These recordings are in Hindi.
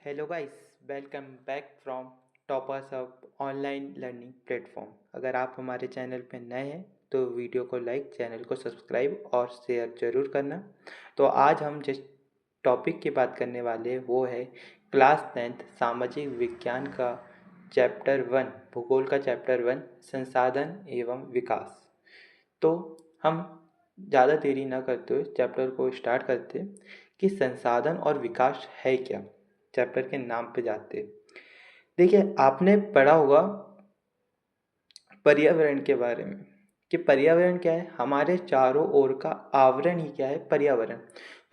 Hello guys, welcome back from toppers hub online learning platform. अगर आप हमारे चैनल पर नए हैं तो वीडियो को लाइक, चैनल को सब्सक्राइब और शेयर ज़रूर करना। तो आज हम जिस टॉपिक की बात करने वाले हैं वो है क्लास 10th सामाजिक विज्ञान का चैप्टर 1, भूगोल का चैप्टर 1, संसाधन एवं विकास। तो हम ज़्यादा देरी ना करते हुए चैप्टर को स्टार्ट करते कि संसाधन और विकास है क्या। चैप्टर के नाम पे जाते देखिए, आपने पढ़ा होगा पर्यावरण के बारे में कि पर्यावरण क्या है। हमारे चारों ओर का आवरण ही क्या है, पर्यावरण।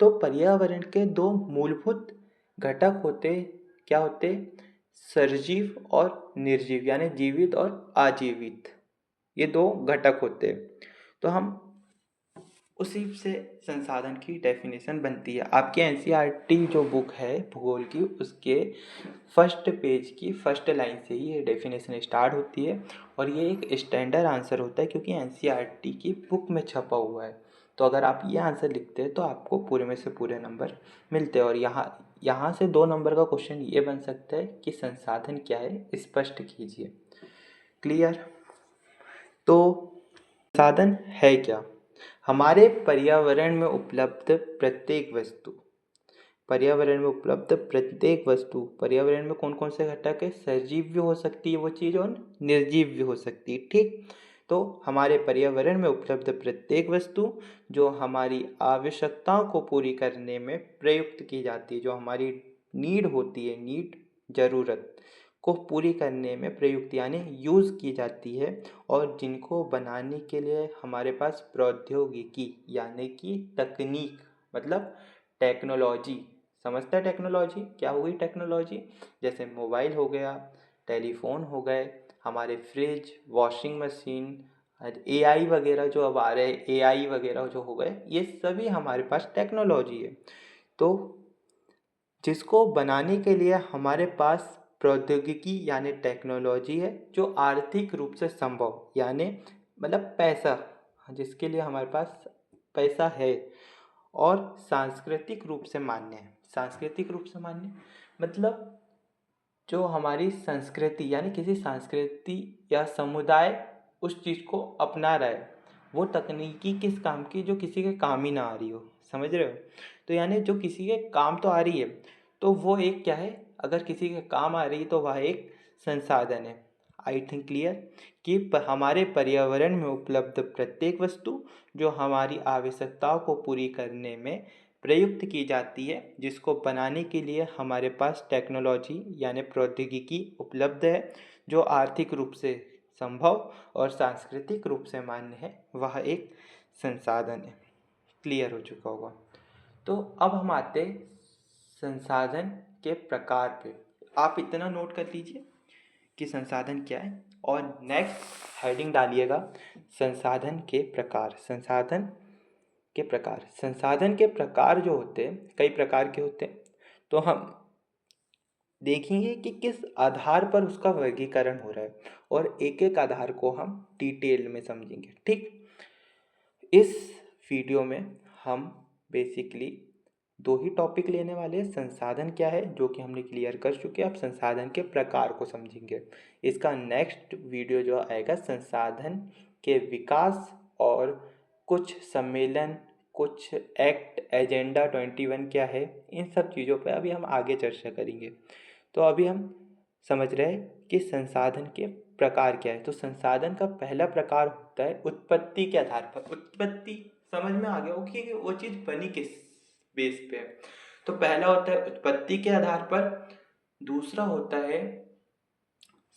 तो पर्यावरण के दो मूलभूत घटक होते क्या होते, सजीव और निर्जीव, यानी जीवित और अजीवित। ये दो घटक होते हैं। तो हम उसी से संसाधन की डेफिनेशन बनती है। आपके एनसीईआरटी जो बुक है भूगोल की, उसके फर्स्ट पेज की फर्स्ट लाइन से ही ये डेफिनेशन स्टार्ट होती है और ये एक स्टैंडर्ड आंसर होता है क्योंकि एनसीईआरटी की बुक में छपा हुआ है। तो अगर आप ये आंसर लिखते हैं तो आपको पूरे में से पूरे नंबर मिलते हैं। और यहाँ से 2 नंबर का क्वेश्चन ये बन सकता है कि संसाधन क्या है, स्पष्ट कीजिए। क्लियर? तो संसाधन है क्या? हमारे पर्यावरण में उपलब्ध प्रत्येक वस्तु। पर्यावरण में उपलब्ध प्रत्येक वस्तु, पर्यावरण में कौन कौन से घटक है, सजीव भी हो सकती है वो चीज़ और निर्जीव भी हो सकती है। ठीक, तो हमारे पर्यावरण में उपलब्ध प्रत्येक वस्तु जो हमारी आवश्यकताओं को पूरी करने में प्रयुक्त की जाती है, जो हमारी नीड होती है, नीड ज़रूरत को पूरी करने में प्रयुक्त यानी यूज़ की जाती है, और जिनको बनाने के लिए हमारे पास प्रौद्योगिकी यानी कि तकनीक, मतलब टेक्नोलॉजी। समझता है टेक्नोलॉजी क्या हुई? टेक्नोलॉजी जैसे मोबाइल हो गया, टेलीफोन हो गए, हमारे फ्रिज, वॉशिंग मशीन, एआई वगैरह जो अब आ रहे हैं, एआई वगैरह जो हो गए, ये सभी हमारे पास टेक्नोलॉजी है। तो जिसको बनाने के लिए हमारे पास प्रौद्योगिकी यानी टेक्नोलॉजी है, जो आर्थिक रूप से संभव यानी मतलब पैसा, जिसके लिए हमारे पास पैसा है, और सांस्कृतिक रूप से मान्य है। सांस्कृतिक रूप से मान्य मतलब जो हमारी संस्कृति यानी किसी संस्कृति या समुदाय उस चीज़ को अपना रहा है, वो तकनीकी किस काम की जो किसी के काम ही ना आ रही हो। समझ रहे हो? तो यानी जो किसी के काम तो आ रही है, तो वो एक क्या है, अगर किसी के काम आ रही है तो वह एक संसाधन है। आई थिंक क्लियर कि हमारे पर्यावरण में उपलब्ध प्रत्येक वस्तु जो हमारी आवश्यकताओं को पूरी करने में प्रयुक्त की जाती है, जिसको बनाने के लिए हमारे पास टेक्नोलॉजी यानी प्रौद्योगिकी उपलब्ध है, जो आर्थिक रूप से संभव और सांस्कृतिक रूप से मान्य है, वह एक संसाधन है। क्लियर हो चुका होगा। तो अब हम आते संसाधन के प्रकार पे। आप इतना नोट कर लीजिए कि संसाधन क्या है, और नेक्स्ट हेडिंग डालिएगा संसाधन के प्रकार। संसाधन के प्रकार, संसाधन के प्रकार जो होते हैं, कई प्रकार के होते हैं। तो हम देखेंगे कि किस आधार पर उसका वर्गीकरण हो रहा है, और एक एक आधार को हम डिटेल में समझेंगे। ठीक, इस वीडियो में हम बेसिकली 2 ही टॉपिक लेने वाले हैं। संसाधन क्या है जो कि हमने क्लियर कर चुके हैं, अब संसाधन के प्रकार को समझेंगे। इसका नेक्स्ट वीडियो जो आएगा संसाधन के विकास और कुछ सम्मेलन, कुछ एक्ट, एजेंडा 21 क्या है, इन सब चीज़ों पर अभी हम आगे चर्चा करेंगे। तो अभी हम समझ रहे हैं कि संसाधन के प्रकार क्या है। तो संसाधन का पहला प्रकार होता है उत्पत्ति के आधार पर। उत्पत्ति समझ में आ गया होगी कि वो चीज़ बनी किस बेस पे है। तो पहला होता है उत्पत्ति के आधार पर, दूसरा होता है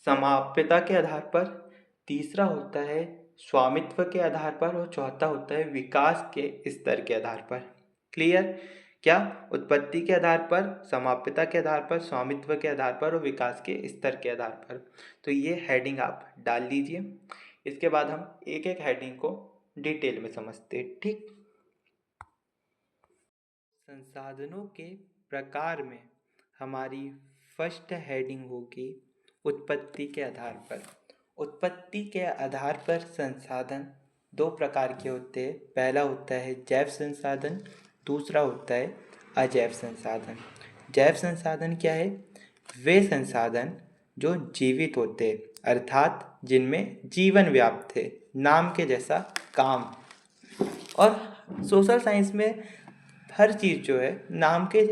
समाप्यता के आधार पर, तीसरा होता है स्वामित्व के आधार पर, और चौथा होता है विकास के स्तर के आधार पर। क्लियर? क्या? उत्पत्ति के आधार पर, समाप्यता के आधार पर, स्वामित्व के आधार पर और विकास के स्तर के आधार पर। तो ये हेडिंग आप डाल लीजिए। इसके बाद हम एक एक हेडिंग को डिटेल में समझते हैं। ठीक, संसाधनों के प्रकार में हमारी फर्स्ट हेडिंग होगी उत्पत्ति के आधार पर। उत्पत्ति के आधार पर संसाधन 2 प्रकार के होते हैं। पहला होता है जैव संसाधन, दूसरा होता है अजैव संसाधन। जैव संसाधन क्या है? वे संसाधन जो जीवित होते, अर्थात जिनमें जीवन व्याप्त है, नाम के जैसा काम। और सोशल साइंस में हर चीज़ जो है नाम के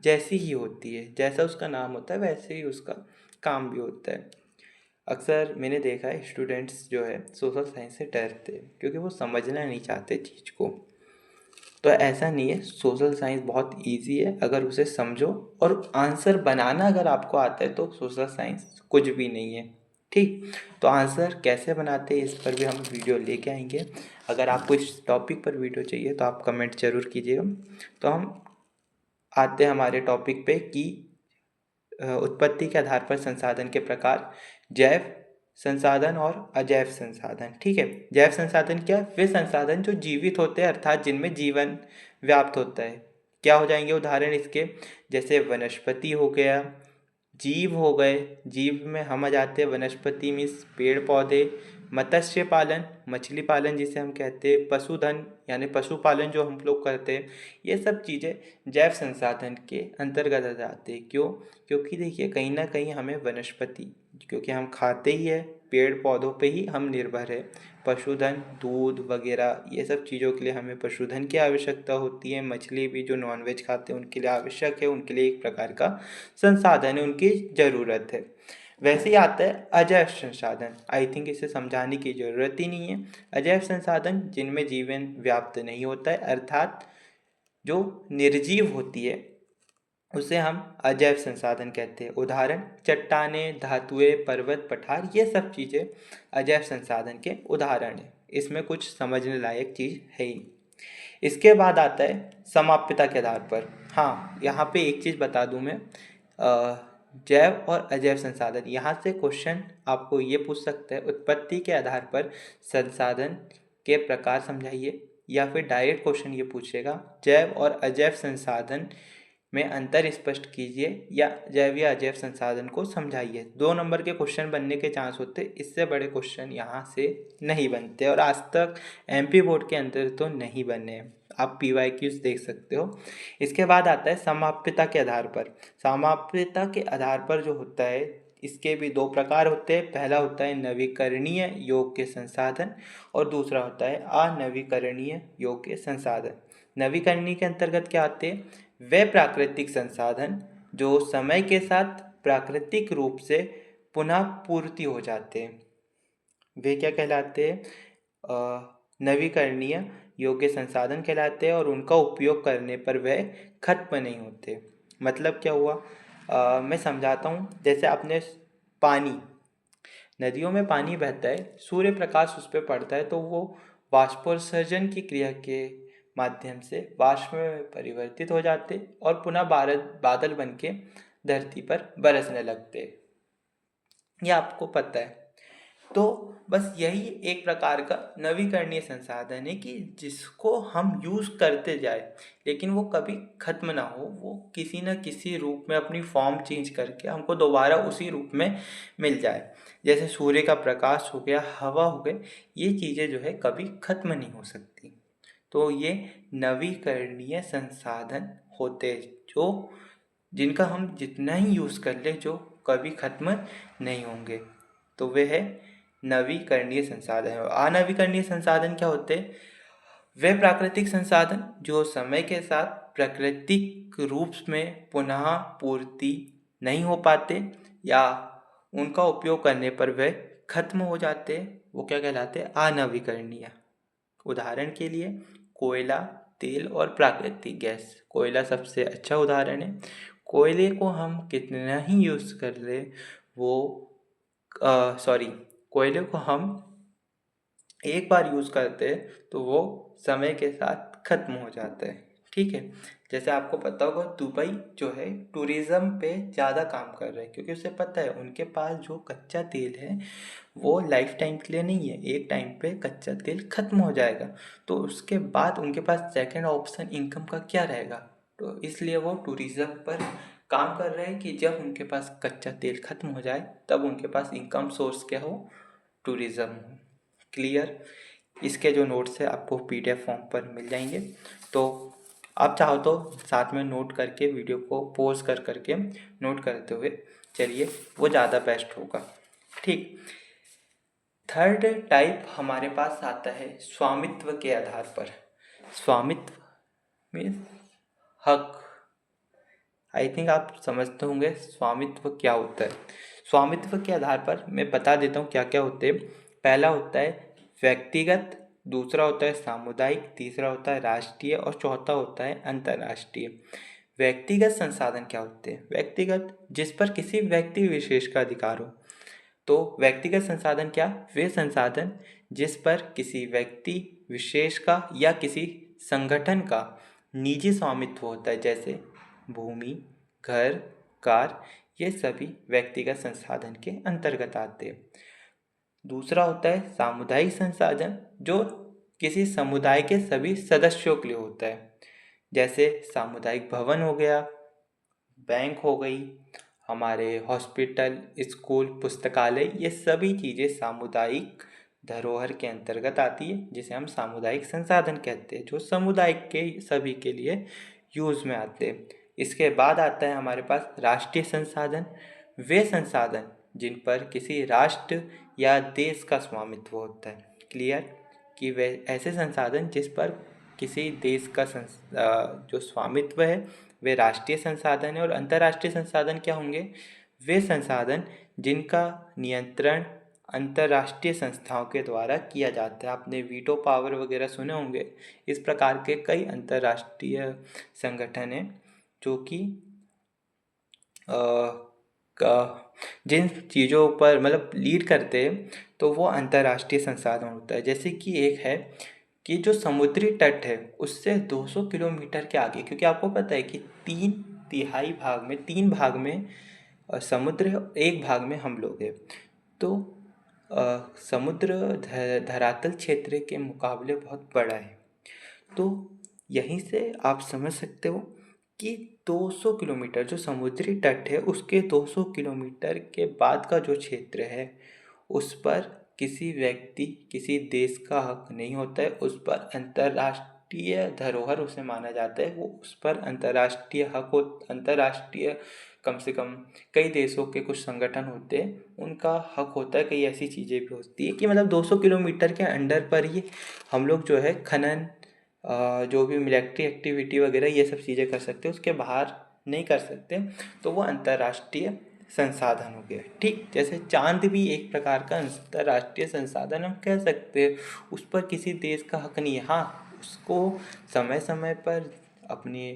जैसी ही होती है, जैसा उसका नाम होता है वैसे ही उसका काम भी होता है। अक्सर मैंने देखा है स्टूडेंट्स जो है सोशल साइंस से डरते हैं क्योंकि वो समझना नहीं चाहते चीज़ को। तो ऐसा नहीं है, सोशल साइंस बहुत इजी है अगर उसे समझो, और आंसर बनाना अगर आपको आता है तो सोशल साइंस कुछ भी नहीं है। ठीक, तो आंसर कैसे बनाते हैं इस पर भी हम वीडियो लेके आएंगे। अगर आपको इस टॉपिक पर वीडियो चाहिए तो आप कमेंट जरूर कीजिएगा। तो हम आते हैं हमारे टॉपिक पे कि उत्पत्ति के आधार पर संसाधन के प्रकार, जैव संसाधन और अजैव संसाधन। ठीक है, जैव संसाधन क्या? वे संसाधन जो जीवित होते हैं, अर्थात जिनमें जीवन व्याप्त होता है। क्या हो जाएंगे उदाहरण इसके? जैसे वनस्पति हो गया, जीव हो गए, जीव में हम आ जाते हैं वनस्पति मीन्स पेड़ पौधे, मत्स्य पालन मछली पालन जिसे हम कहते हैं, पशुधन यानी पशुपालन जो हम लोग करते हैं, ये सब चीज़ें जैव संसाधन के अंतर्गत आ जाते हैं। क्यों? क्योंकि देखिए कहीं ना कहीं हमें वनस्पति, क्योंकि हम खाते ही है, पेड़ पौधों पे ही हम निर्भर है। पशुधन दूध वगैरह ये सब चीज़ों के लिए हमें पशुधन की आवश्यकता होती है। मछली भी जो नॉनवेज खाते हैं उनके लिए आवश्यक है, उनके लिए एक प्रकार का संसाधन है, उनकी ज़रूरत है। वैसे ही आता है अजैव संसाधन। आई थिंक इसे समझाने की ज़रूरत ही नहीं है। अजैव संसाधन जिनमें जीवन व्याप्त नहीं होता है, अर्थात जो निर्जीव होती है उसे हम अजैव संसाधन कहते हैं। उदाहरण चट्टानें, धातुएं, पर्वत, पठार, ये सब चीज़ें अजैव संसाधन के उदाहरण हैं। इसमें कुछ समझने लायक चीज़ है ही। इसके बाद आता है समाप्यता के आधार पर। हाँ, यहाँ पे एक चीज़ बता दूँ मैं, जैव और अजैव संसाधन, यहाँ से क्वेश्चन आपको ये पूछ सकता है उत्पत्ति के आधार पर संसाधन के प्रकार समझाइए, या फिर डायरेक्ट क्वेश्चन ये पूछेगा जैव और अजैव संसाधन में अंतर स्पष्ट कीजिए, या जैव या अजैव संसाधन को समझाइए। 2 नंबर के क्वेश्चन बनने के चांस होते, इससे बड़े क्वेश्चन यहाँ से नहीं बनते, और आज तक एमपी बोर्ड के अंदर तो नहीं बने हैं। आप PYQs देख सकते हो। इसके बाद आता है समाप्यता के आधार पर। समाप्यता के आधार पर जो होता है, इसके भी 2 प्रकार होते हैं। पहला होता है नवीकरणीय योग्य संसाधन, और दूसरा होता है अनवीकरणीय योग्य संसाधन। नवीकरणीय के अंतर्गत क्या आते हैं? वे प्राकृतिक संसाधन जो समय के साथ प्राकृतिक रूप से पुनः पूर्ति हो जाते हैं, वे क्या कहलाते हैं? नवीकरणीय योग्य संसाधन कहलाते हैं, और उनका उपयोग करने पर वे खत्म नहीं होते। मतलब क्या हुआ? मैं समझाता हूँ। जैसे आपने पानी, नदियों में पानी बहता है, सूर्य प्रकाश उस पर पड़ता है तो वो वाष्पोत्सर्जन की क्रिया के माध्यम से वाष्प में परिवर्तित हो जाते और पुनः बादल बन के धरती पर बरसने लगते। ये आपको पता है। तो बस यही एक प्रकार का नवीकरणीय संसाधन है कि जिसको हम यूज़ करते जाए, लेकिन वो कभी खत्म ना हो, वो किसी न किसी रूप में अपनी फॉर्म चेंज करके हमको दोबारा उसी रूप में मिल जाए। जैसे सूर्य का प्रकाश हो गया, हवा हो गए, ये चीज़ें जो है कभी खत्म नहीं हो सकती। तो ये नवीकरणीय संसाधन होते जो जिनका हम जितना ही यूज़ कर ले जो कभी खत्म नहीं होंगे, तो वे है नवीकरणीय संसाधन। अनवीकरणीय संसाधन क्या होते हैं? वे प्राकृतिक संसाधन जो समय के साथ प्राकृतिक रूप में पुनः पूर्ति नहीं हो पाते, या उनका उपयोग करने पर वे खत्म हो जाते, वो क्या कहलाते हैं? अनवीकरणीय। उदाहरण के लिए कोयला, तेल और प्राकृतिक गैस। कोयला सबसे अच्छा उदाहरण है। कोयले को हम कितना ही यूज़ कर ले, वो कोयले को हम एक बार यूज़ करते हैं तो वो समय के साथ खत्म हो जाता है। ठीक है, जैसे आपको पता होगा दुबई जो है टूरिज़्म पे ज़्यादा काम कर रहा है, क्योंकि उसे पता है उनके पास जो कच्चा तेल है वो लाइफ टाइम के लिए नहीं है, एक टाइम पे कच्चा तेल खत्म हो जाएगा, तो उसके बाद उनके पास सेकंड ऑप्शन इनकम का क्या रहेगा? तो इसलिए वो टूरिज़्म पर काम कर रहे हैं कि जब उनके पास कच्चा तेल खत्म हो जाए तब उनके पास इनकम सोर्स क्या हो? टूरिज़्म हो। क्लियर? इसके जो नोट्स है आपको PDF फॉर्म पर मिल जाएंगे। तो आप चाहो तो साथ में नोट करके वीडियो को पॉज कर करके नोट करते हुए चलिए, वो ज़्यादा बेस्ट होगा। ठीक। थर्ड टाइप हमारे पास आता है स्वामित्व के आधार पर। स्वामित्व मीन्स हक। आई थिंक आप समझते होंगे स्वामित्व क्या होता है। स्वामित्व के आधार पर मैं बता देता हूँ क्या क्या होते हैं। पहला होता है व्यक्तिगत, दूसरा होता है सामुदायिक, तीसरा होता है राष्ट्रीय और चौथा होता है अंतर्राष्ट्रीय। व्यक्तिगत संसाधन क्या होते हैं? व्यक्तिगत, जिस पर किसी व्यक्ति विशेष का अधिकार हो। तो व्यक्तिगत संसाधन क्या? वे संसाधन जिस पर किसी व्यक्ति विशेष का या किसी संगठन का निजी स्वामित्व होता है, जैसे भूमि, घर, कार, ये सभी व्यक्तिगत संसाधन के अंतर्गत आते हैं। दूसरा होता है सामुदायिक संसाधन, जो किसी समुदाय के सभी सदस्यों के लिए होता है, जैसे सामुदायिक भवन हो गया, बैंक हो गई, हमारे हॉस्पिटल, स्कूल, पुस्तकालय, ये सभी चीज़ें सामुदायिक धरोहर के अंतर्गत आती है, जिसे हम सामुदायिक संसाधन कहते हैं, जो समुदाय के सभी के लिए यूज़ में आते हैं। इसके बाद आता है हमारे पास राष्ट्रीय संसाधन। वे संसाधन जिन पर किसी राष्ट्र या देश का स्वामित्व होता है। क्लियर? कि वे ऐसे संसाधन जिस पर किसी देश का जो स्वामित्व है वे राष्ट्रीय संसाधन है। और अंतर्राष्ट्रीय संसाधन क्या होंगे? वे संसाधन जिनका नियंत्रण अंतर्राष्ट्रीय संस्थाओं के द्वारा किया जाता है। आपने वीटो पावर वगैरह सुने होंगे। इस प्रकार के कई अंतर्राष्ट्रीय संगठन हैं जो कि जिन चीज़ों पर मतलब लीड करते हैं, तो वो अंतर्राष्ट्रीय संसाधन होता है। जैसे कि एक है कि जो समुद्री तट है उससे 200 किलोमीटर के आगे, क्योंकि आपको पता है कि 3 भाग में समुद्र है, एक भाग में हम लोग हैं। तो समुद्र धरातल क्षेत्र के मुकाबले बहुत बड़ा है। तो यहीं से आप समझ सकते हो कि 200 किलोमीटर जो समुद्री तट है उसके 200 किलोमीटर के बाद का जो क्षेत्र है उस पर किसी व्यक्ति, किसी देश का हक नहीं होता है। उस पर अंतर्राष्ट्रीय धरोहर उसे माना जाता है। वो उस पर अंतर्राष्ट्रीय हक हो, अंतर्राष्ट्रीय कम से कम कई देशों के कुछ संगठन होते हैं, उनका हक होता है। कई ऐसी चीज़ें भी होती है कि मतलब 200 किलोमीटर के अंडर पर ही हम लोग जो है खनन, जो भी मिलिट्री एक्टिविटी वगैरह ये सब चीज़ें कर सकते हैं, उसके बाहर नहीं कर सकते। तो वो अंतर्राष्ट्रीय संसाधन हो गया। ठीक, जैसे चांद भी एक प्रकार का अंतर्राष्ट्रीय संसाधन हम कह सकते हैं। उस पर किसी देश का हक नहीं है। हाँ, उसको समय समय पर अपनी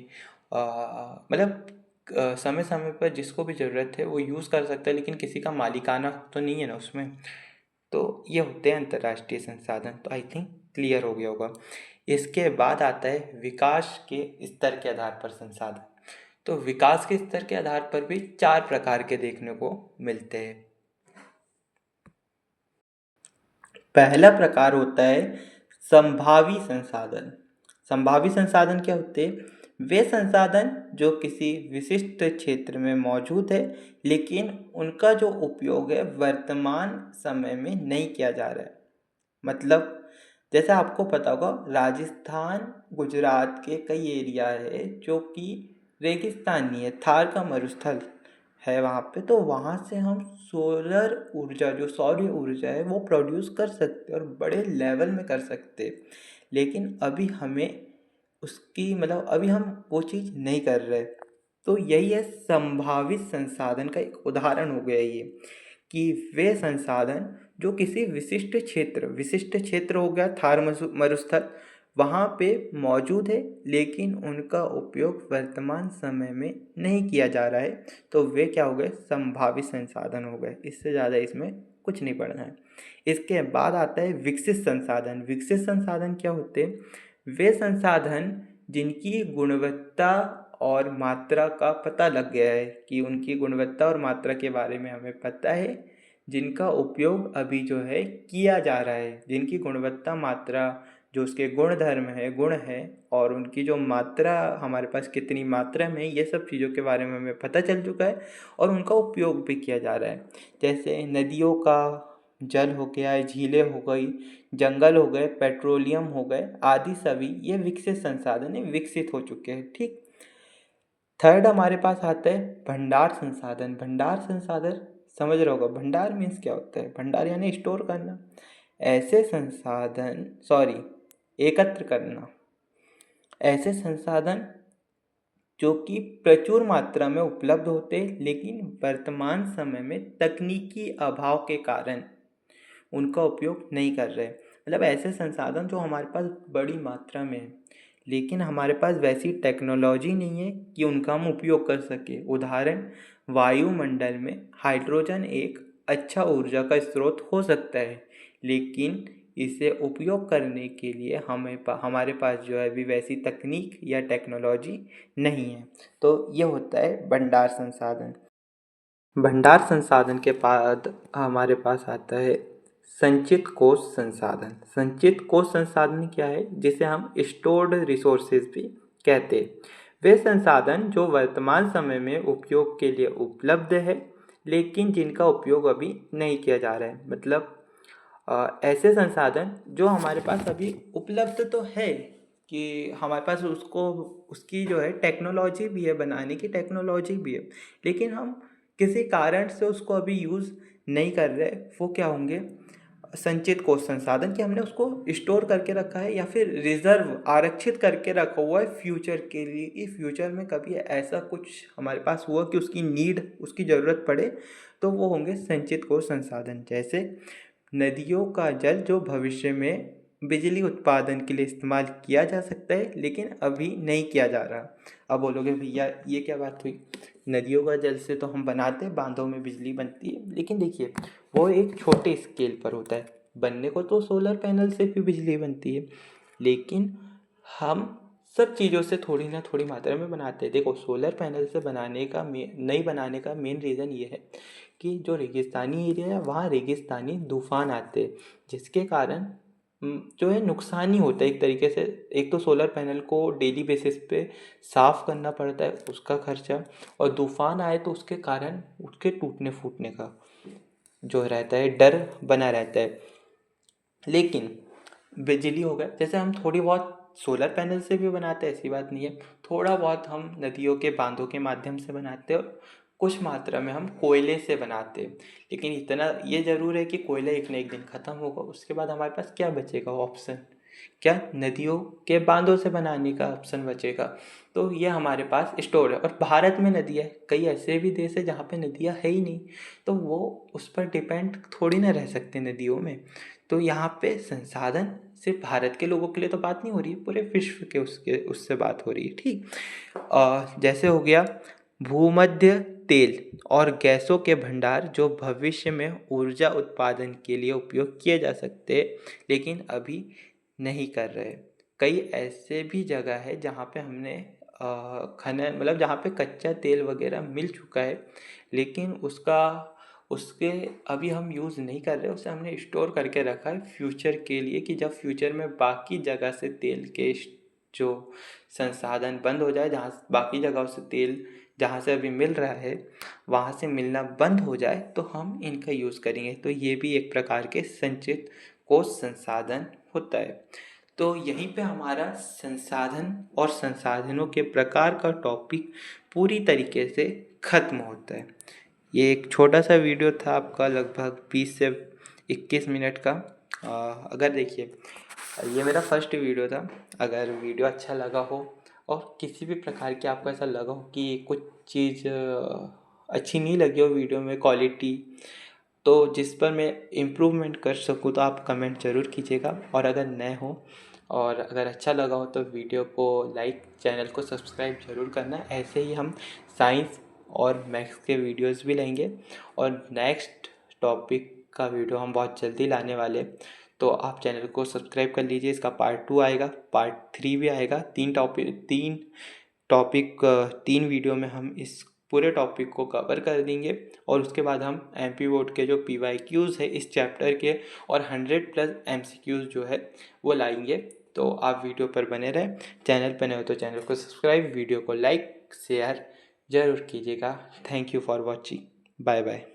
मतलब समय समय पर जिसको भी ज़रूरत है वो यूज़ कर सकता है, लेकिन किसी का मालिकाना हक तो नहीं है ना उसमें। तो ये होते हैं अंतर्राष्ट्रीय संसाधन। तो आई थिंक क्लियर हो गया होगा। इसके बाद आता है विकास के स्तर के आधार पर संसाधन। तो विकास के स्तर के आधार पर भी 4 प्रकार के देखने को मिलते हैं। पहला प्रकार होता है संभावी संसाधन। संभावी संसाधन क्या होते हैं? वे संसाधन जो किसी विशिष्ट क्षेत्र में मौजूद है, लेकिन उनका जो उपयोग है वर्तमान समय में नहीं किया जा रहा है। मतलब जैसे आपको पता होगा, राजस्थान, गुजरात के कई एरिया है जो कि रेगिस्तानी है, थार का मरुस्थल है वहाँ पे। तो वहाँ से हम सोलर ऊर्जा, जो सौर ऊर्जा है, वो प्रोड्यूस कर सकते हैं और बड़े लेवल में कर सकते हैं। लेकिन अभी हमें उसकी मतलब अभी हम वो चीज़ नहीं कर रहे। तो यही है संभावित संसाधन का एक उदाहरण हो गया ये, कि वे संसाधन जो किसी विशिष्ट क्षेत्र हो गया थार मरुस्थल, वहाँ पे मौजूद है, लेकिन उनका उपयोग वर्तमान समय में नहीं किया जा रहा है। तो वे क्या हो गए? संभावित संसाधन हो गए। इससे ज़्यादा इसमें कुछ नहीं पढ़ना है। इसके बाद आता है विकसित संसाधन। विकसित संसाधन क्या होते हैं? वे संसाधन जिनकी गुणवत्ता और मात्रा का पता लग गया है, कि उनकी गुणवत्ता और मात्रा के बारे में हमें पता है, जिनका उपयोग अभी जो है किया जा रहा है, जिनकी गुणवत्ता, मात्रा, जो उसके गुण है और उनकी जो मात्रा हमारे पास कितनी मात्रा में, ये सब चीज़ों के बारे में हमें पता चल चुका है और उनका उपयोग भी किया जा रहा है। जैसे नदियों का जल हो गया, झीलें हो गई, जंगल हो गए, पेट्रोलियम हो गए, आदि सभी ये विकसित संसाधन है, विकसित हो चुके हैं। ठीक। थर्ड हमारे पास आता है भंडार संसाधन। भंडार संसाधन समझ रहे होगा, भंडार मीन्स क्या होता है? भंडार यानी स्टोर करना, ऐसे संसाधन, सॉरी, एकत्र करना, ऐसे संसाधन जो कि प्रचुर मात्रा में उपलब्ध होते लेकिन वर्तमान समय में तकनीकी अभाव के कारण उनका उपयोग नहीं कर रहे। मतलब ऐसे संसाधन जो हमारे पास बड़ी मात्रा में है लेकिन हमारे पास वैसी टेक्नोलॉजी नहीं है कि उनका हम उपयोग कर सके। उदाहरण, वायुमंडल में हाइड्रोजन एक अच्छा ऊर्जा का स्रोत हो सकता है लेकिन इसे उपयोग करने के लिए हमारे पास जो है अभी वैसी तकनीक या टेक्नोलॉजी नहीं है। तो ये होता है भंडार संसाधन। भंडार संसाधन के बाद हमारे पास आता है संचित कोष संसाधन। संचित कोष संसाधन क्या है? जिसे हम स्टोर्ड रिसोर्सेज भी कहते हैं। वे संसाधन जो वर्तमान समय में उपयोग के लिए उपलब्ध है लेकिन जिनका उपयोग अभी नहीं किया जा रहा है। मतलब ऐसे संसाधन जो हमारे पास अभी उपलब्ध तो है कि हमारे पास उसको उसकी जो है टेक्नोलॉजी भी है, बनाने की टेक्नोलॉजी भी है, लेकिन हम किसी कारण से उसको अभी यूज़ नहीं कर रहे। वो क्या होंगे? संचित कोष संसाधन, कि हमने उसको स्टोर करके रखा है या फिर रिजर्व आरक्षित करके रखा हुआ है फ्यूचर के लिए, कि फ्यूचर में कभी ऐसा कुछ हमारे पास हुआ कि उसकी नीड, उसकी ज़रूरत पड़े, तो वो होंगे संचित कोष संसाधन। जैसे नदियों का जल जो भविष्य में बिजली उत्पादन के लिए इस्तेमाल किया जा सकता है लेकिन अभी नहीं किया जा रहा। अब बोलोगे भैया ये क्या बात हुई? नदियों का जल से तो हम बनाते हैं, बांधों में बिजली बनती है, लेकिन देखिए वो एक छोटे स्केल पर होता है। बनने को तो सोलर पैनल से भी बिजली बनती है लेकिन हम सब चीज़ों से थोड़ी ना थोड़ी मात्रा में बनाते हैं। देखो, सोलर पैनल से बनाने का नहीं बनाने का मेन रीज़न ये है कि जो रेगिस्तानी एरिया है वहाँ रेगिस्तानी तूफान आते हैं जिसके कारण जो है नुकसान ही होता है एक तरीके से। एक तो सोलर पैनल को डेली बेसिस पे साफ़ करना पड़ता है, उसका खर्चा, और तूफान आए तो उसके कारण उसके टूटने फूटने का जो रहता है डर बना रहता है। लेकिन बिजली हो गया, जैसे हम थोड़ी बहुत सोलर पैनल से भी बनाते हैं, ऐसी बात नहीं है, थोड़ा बहुत हम नदियों के बांधों के माध्यम से बनाते हैं और कुछ मात्रा में हम कोयले से बनाते हैं। लेकिन इतना ये ज़रूर है कि कोयला एक न एक दिन ख़त्म होगा, उसके बाद हमारे पास क्या बचेगा ऑप्शन? क्या? नदियों के बांधों से बनाने का ऑप्शन बचेगा। तो ये हमारे पास स्टोर है। और भारत में नदी है, कई ऐसे भी देश है जहाँ पे नदियाँ है ही नहीं, तो वो उस पर डिपेंड थोड़ी ना रह सकते नदियों में। तो यहाँ पे संसाधन सिर्फ भारत के लोगों के लिए तो बात नहीं हो रही है, पूरे विश्व के उससे बात हो रही है। ठीक। जैसे हो गया भूमध्य तेल और गैसों के भंडार जो भविष्य में ऊर्जा उत्पादन के लिए उपयोग किए जा सकते हैं लेकिन अभी नहीं कर रहे। कई ऐसे भी जगह है जहाँ पे हमने खनन, मतलब जहाँ पे कच्चा तेल वगैरह मिल चुका है लेकिन उसके अभी हम यूज़ नहीं कर रहे, उसे हमने स्टोर करके रखा है फ्यूचर के लिए, कि जब फ्यूचर में बाकी जगह से तेल के जो संसाधन बंद हो जाए, जहाँ बाकी जगहों से तेल जहाँ से अभी मिल रहा है वहाँ से मिलना बंद हो जाए तो हम इनका यूज़ करेंगे। तो ये भी एक प्रकार के संचित कोष संसाधन होता है। तो यहीं पे हमारा संसाधन और संसाधनों के प्रकार का टॉपिक पूरी तरीके से ख़त्म होता है। ये एक छोटा सा वीडियो था आपका, लगभग 20 से 21 मिनट का। अगर देखिए, ये मेरा फर्स्ट वीडियो था। अगर वीडियो अच्छा लगा हो और किसी भी प्रकार की आपको ऐसा लगा हो कि कुछ चीज़ अच्छी नहीं लगी हो वीडियो में, क्वालिटी, तो जिस पर मैं इम्प्रूवमेंट कर सकूँ तो आप कमेंट ज़रूर कीजिएगा। और अगर नए हो और अगर अच्छा लगा हो तो वीडियो को लाइक, चैनल को सब्सक्राइब ज़रूर करना। ऐसे ही हम साइंस और मैथ्स के वीडियोस भी लेंगे और नेक्स्ट टॉपिक का वीडियो हम बहुत जल्दी लाने वाले। तो आप चैनल को सब्सक्राइब कर लीजिए। इसका पार्ट 2 आएगा, पार्ट 3 भी आएगा। तीन वीडियो में हम इस पूरे टॉपिक को कवर कर देंगे और उसके बाद हम एमपी बोर्ड के जो PYQs है इस चैप्टर के और 100+ MCQs जो है वो लाएंगे। तो आप वीडियो पर बने रहें। चैनल पर नए हो तो चैनल को सब्सक्राइब, वीडियो को लाइक शेयर ज़रूर कीजिएगा। Thank you for watching. Bye bye.